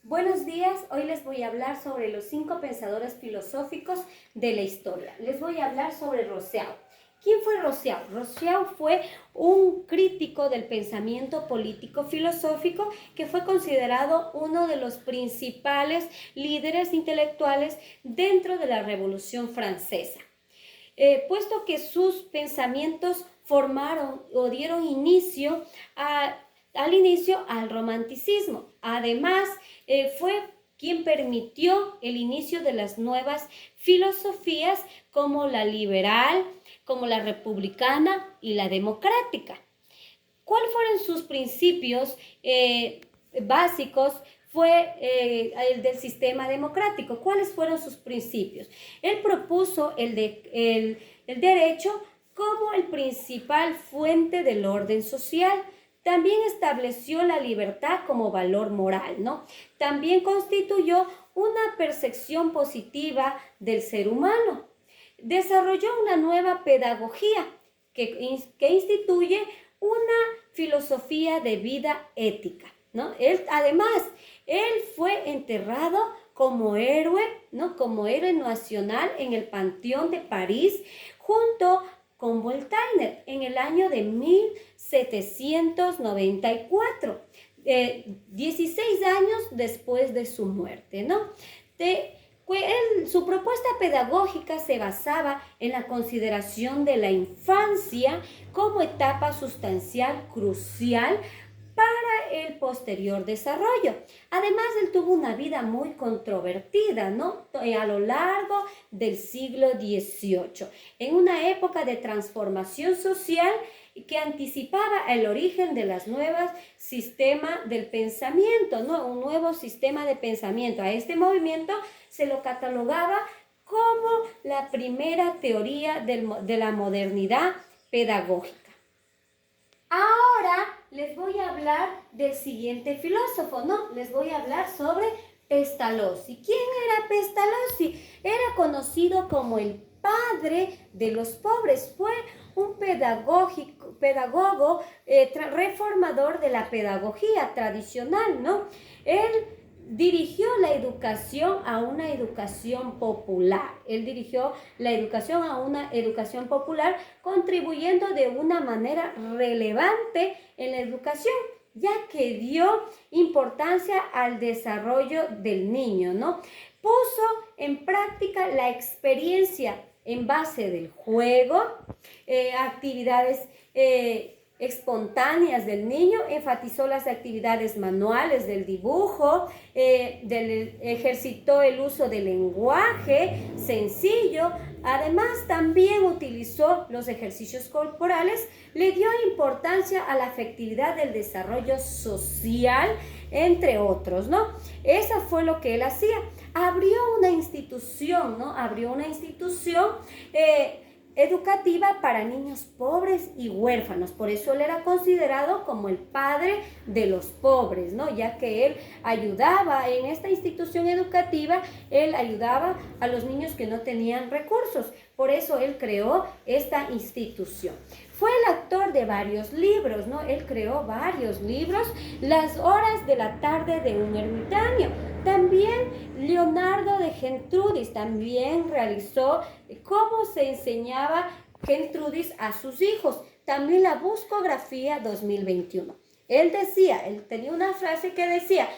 Buenos días, hoy les voy a hablar sobre los 5 pensadores filosóficos de la historia. Les voy a hablar sobre Rousseau. ¿Quién fue Rousseau? Rousseau fue un crítico del pensamiento político filosófico que fue considerado uno de los principales líderes intelectuales dentro de la Revolución Francesa. Puesto que sus pensamientos formaron o dieron inicio al romanticismo. Además, fue quien permitió el inicio de las nuevas filosofías como la liberal, como la republicana y la democrática. ¿Cuáles fueron sus principios básicos? Fue el del sistema democrático. ¿Cuáles fueron sus principios? Él propuso el derecho como el principal fuente del orden social. También estableció la libertad como valor moral, ¿no? También constituyó una percepción positiva del ser humano. Desarrolló una nueva pedagogía que instituye una filosofía de vida ética, ¿no? Él fue enterrado como héroe, ¿no? Como héroe nacional en el Panteón de París, junto con Voltaire en el año de 1794, 16 años después de su muerte, ¿no? Su propuesta pedagógica se basaba en la consideración de la infancia como etapa sustancial crucial para el posterior desarrollo. Además, él tuvo una vida muy controvertida, ¿no? A lo largo del siglo XVIII, en una época de transformación social que anticipaba el origen de las nuevas sistemas del pensamiento, ¿no? Un nuevo sistema de pensamiento. A este movimiento se lo catalogaba como la primera teoría de la modernidad pedagógica. Ahora les voy a hablar del siguiente filósofo, ¿no? Les voy a hablar sobre Pestalozzi. ¿Quién era Pestalozzi? Era conocido como el padre de los pobres. Fue un pedagogo reformador de la pedagogía tradicional, ¿no? Él dirigió la educación a una educación popular. Él dirigió la educación a una educación popular, contribuyendo de una manera relevante en la educación, ya que dio importancia al desarrollo del niño, ¿no? Puso en práctica la experiencia en base del juego, actividades espontáneas del niño, enfatizó las actividades manuales del dibujo, ejercitó el uso del lenguaje sencillo. Además, también utilizó los ejercicios corporales, le dio importancia a la afectividad del desarrollo social, entre otros, ¿no? Eso fue lo que él hacía. Abrió una institución, ¿no? Abrió una institución educativa para niños pobres y huérfanos. Por eso él era considerado como el padre de los pobres, ¿no? Ya que él ayudaba en esta institución educativa, él ayudaba a los niños que no tenían recursos. Por eso él creó esta institución. Fue el autor de varios libros, ¿no? Él creó varios libros. Las horas de la tarde de un ermitaño. También Leonardo de Gertrudis también realizó cómo se enseñaba Gertrudis a sus hijos. También la Buscografía 2021. Él tenía una frase que decía: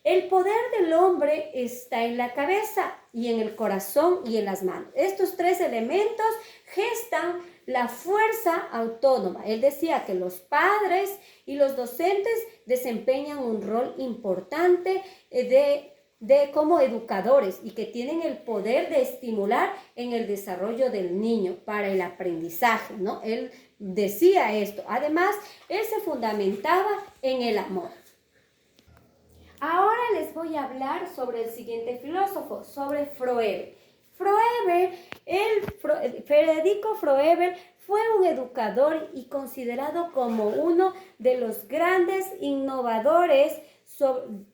el poder del hombre está en la cabeza y en el corazón y en las manos. Estos tres elementos gestan la fuerza autónoma. Él decía que los padres y los docentes desempeñan un rol importante como educadores y que tienen el poder de estimular en el desarrollo del niño para el aprendizaje, ¿no? Él decía esto. Además, él se fundamentaba en el amor. Ahora les voy a hablar sobre el siguiente filósofo, sobre Froebel. Federico Froebel fue un educador y considerado como uno de los grandes innovadores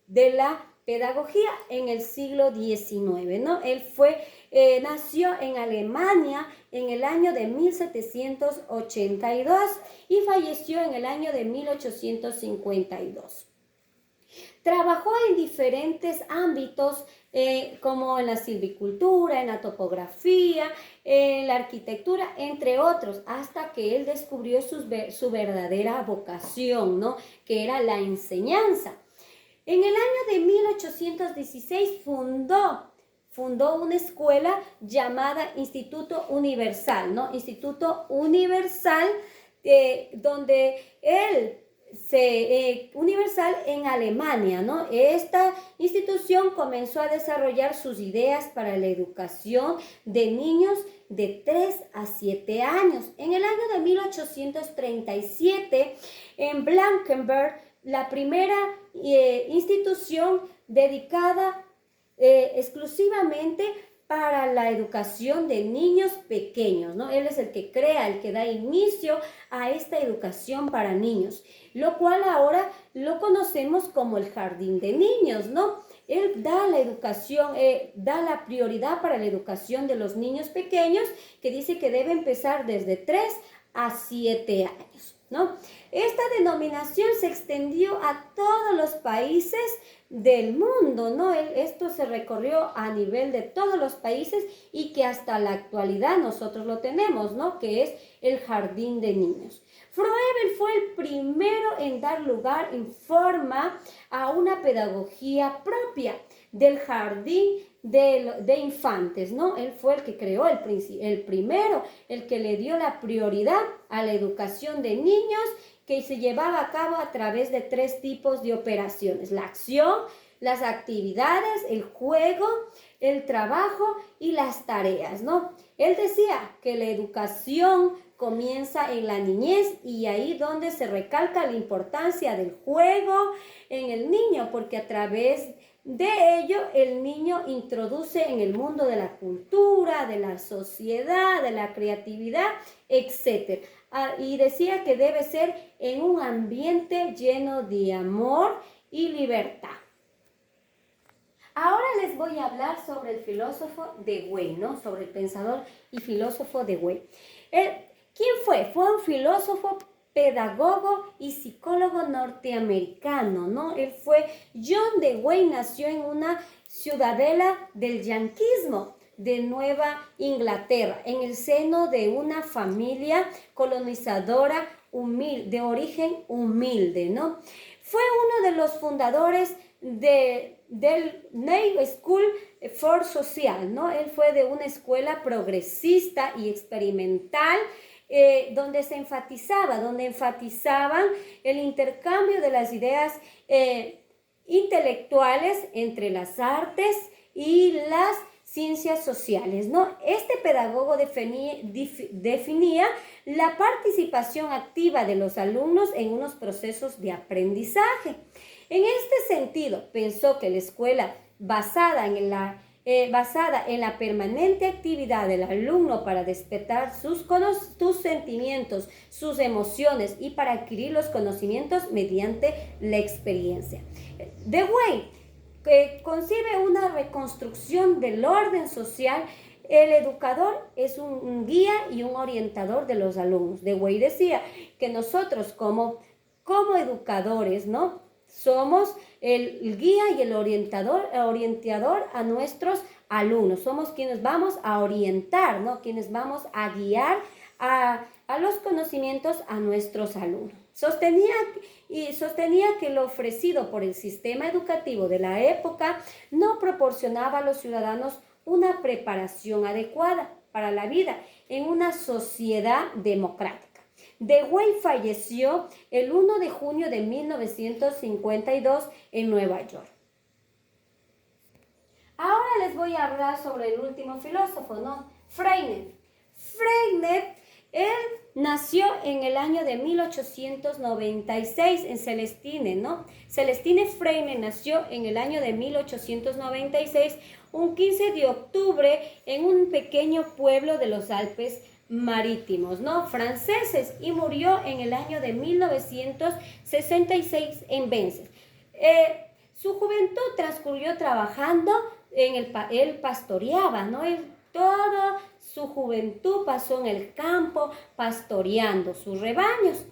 de la pedagogía en el siglo XIX, ¿no? Él nació en Alemania en el año de 1782 y falleció en el año de 1852. Trabajó en diferentes ámbitos, como en la silvicultura, en la topografía, en la arquitectura, entre otros, hasta que él descubrió su verdadera vocación, ¿no? Que era la enseñanza. En el año de 1816 fundó una escuela llamada Instituto Universal, ¿no? Instituto Universal, donde él universal en Alemania, ¿no? Esta institución comenzó a desarrollar sus ideas para la educación de niños de 3 a 7 años. En el año de 1837, en Blankenberg, la primera institución dedicada exclusivamente para la educación de niños pequeños, ¿no? Él es el que crea, el que da inicio a esta educación para niños, lo cual ahora lo conocemos como el jardín de niños, ¿no? Él da la educación, da la prioridad para la educación de los niños pequeños, que dice que debe empezar desde 3 a 7 años, ¿no? Esta denominación se extendió a todos los países del mundo, ¿no? Esto se recorrió a nivel de todos los países y que hasta la actualidad nosotros lo tenemos, ¿no? Que es el jardín de niños. Froebel fue el primero en dar lugar en forma a una pedagogía propia del jardín de infantes, ¿no? Él fue el que creó el primero, el que le dio la prioridad a la educación de niños, que se llevaba a cabo a través de 3 tipos de operaciones: la acción, las actividades, el juego, el trabajo y las tareas, ¿no? Él decía que la educación comienza en la niñez, y ahí donde se recalca la importancia del juego en el niño, porque a través de ello el niño introduce en el mundo de la cultura, de la sociedad, de la creatividad, etc. Y decía que debe ser en un ambiente lleno de amor y libertad. Ahora les voy a hablar sobre el filósofo Dewey, ¿no? Sobre el pensador y filósofo Dewey. ¿Quién fue? Fue un filósofo, pedagogo y psicólogo norteamericano, ¿no? John Dewey nació en una ciudadela del yanquismo de Nueva Inglaterra, en el seno de una familia colonizadora humilde, de origen humilde, ¿no? Fue uno de los fundadores del New School for Social, ¿no? Él fue de una escuela progresista y experimental, donde enfatizaban el intercambio de las ideas intelectuales entre las artes y las ciencias sociales, ¿no? Este pedagogo definía la participación activa de los alumnos en unos procesos de aprendizaje. En este sentido, pensó que la escuela basada en la permanente actividad del alumno para despertar sus sentimientos, sus emociones, y para adquirir los conocimientos mediante la experiencia. Dewey concibe una reconstrucción del orden social. El educador es un guía y un orientador de los alumnos. Dewey decía que nosotros como educadores, ¿no?, somos el guía y el orientador a nuestros alumnos. Somos quienes vamos a orientar, ¿no?, quienes vamos a guiar a los conocimientos a nuestros alumnos. Sostenía que lo ofrecido por el sistema educativo de la época no proporcionaba a los ciudadanos una preparación adecuada para la vida en una sociedad democrática. Dewey falleció el 1 de junio de 1952 en Nueva York. Ahora les voy a hablar sobre el último filósofo, ¿no? Freinet. Él nació en el año de 1896 en Celestine, ¿no? Celestine Freinet nació en el año de 1896, un 15 de octubre, en un pequeño pueblo de los Alpes Marítimos, ¿no?, franceses, y murió en el año de 1966 en Vence. Su juventud transcurrió trabajando él pastoreaba, ¿no? Toda su juventud pasó en el campo pastoreando sus rebaños.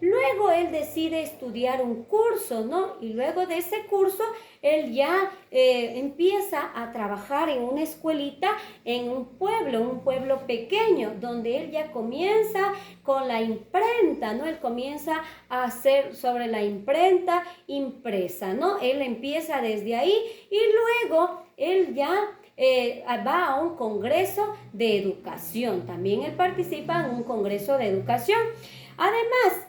Luego él decide estudiar un curso, ¿no? Y luego de ese curso, él ya empieza a trabajar en una escuelita en un pueblo pequeño, donde él ya comienza con la imprenta, ¿no? Él comienza a hacer sobre la imprenta impresa, ¿no? Él empieza desde ahí y luego él ya va a un congreso de educación. También él participa en un congreso de educación. Además,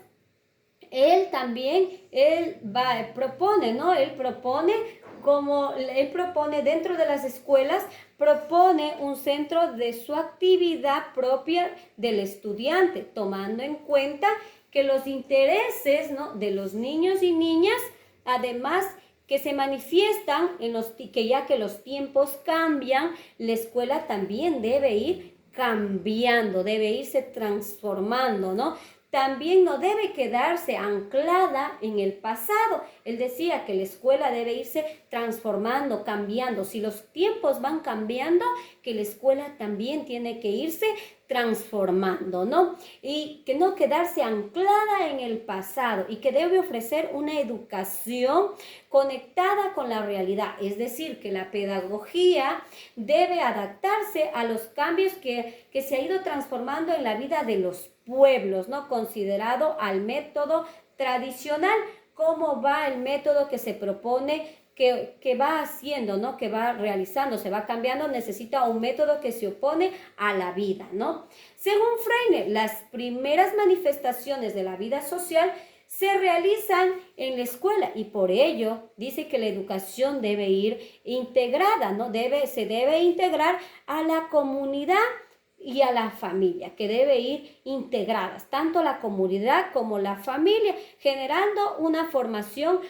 él también, propone, ¿no? Él propone dentro de las escuelas, propone un centro de su actividad propia del estudiante, tomando en cuenta que los intereses, ¿no?, de los niños y niñas, además que se manifiestan que ya que los tiempos cambian, la escuela también debe ir cambiando, debe irse transformando, ¿no? También no debe quedarse anclada en el pasado. Él decía que la escuela debe irse transformando, cambiando. Si los tiempos van cambiando, que la escuela también tiene que irse transformando, ¿no? Y que no quedarse anclada en el pasado y que debe ofrecer una educación conectada con la realidad. Es decir, que la pedagogía debe adaptarse a los cambios que se ha ido transformando en la vida de los pueblos, ¿no? Considerado al método tradicional, cómo va el método que se propone, que va haciendo, ¿no? Que va realizando, se va cambiando, necesita un método que se opone a la vida, ¿no? Según Freire, las primeras manifestaciones de la vida social se realizan en la escuela y por ello dice que la educación debe ir integrada, ¿no? Se debe integrar a la comunidad y a la familia, que debe ir integradas, tanto la comunidad como la familia, generando una formación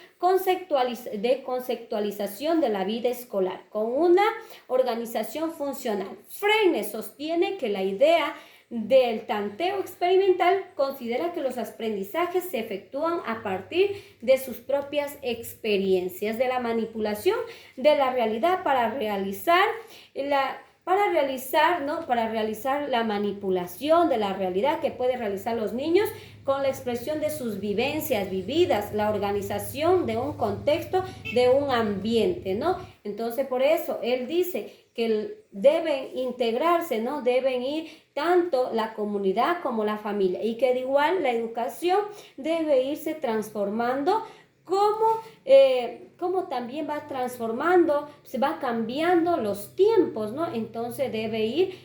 de conceptualización de la vida escolar, con una organización funcional. Freire sostiene que la idea del tanteo experimental considera que los aprendizajes se efectúan a partir de sus propias experiencias, de la manipulación de la realidad para realizar la manipulación de la realidad que pueden realizar los niños con la expresión de sus vivencias vividas, la organización de un contexto, de un ambiente, ¿no? Entonces, por eso él dice que deben integrarse, ¿no? Deben ir tanto la comunidad como la familia y que de igual la educación debe irse transformando como también va transformando, se va cambiando los tiempos, ¿no? Entonces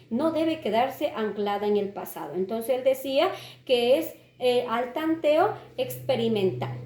no debe quedarse anclada en el pasado. Entonces él decía que es al tanteo experimental.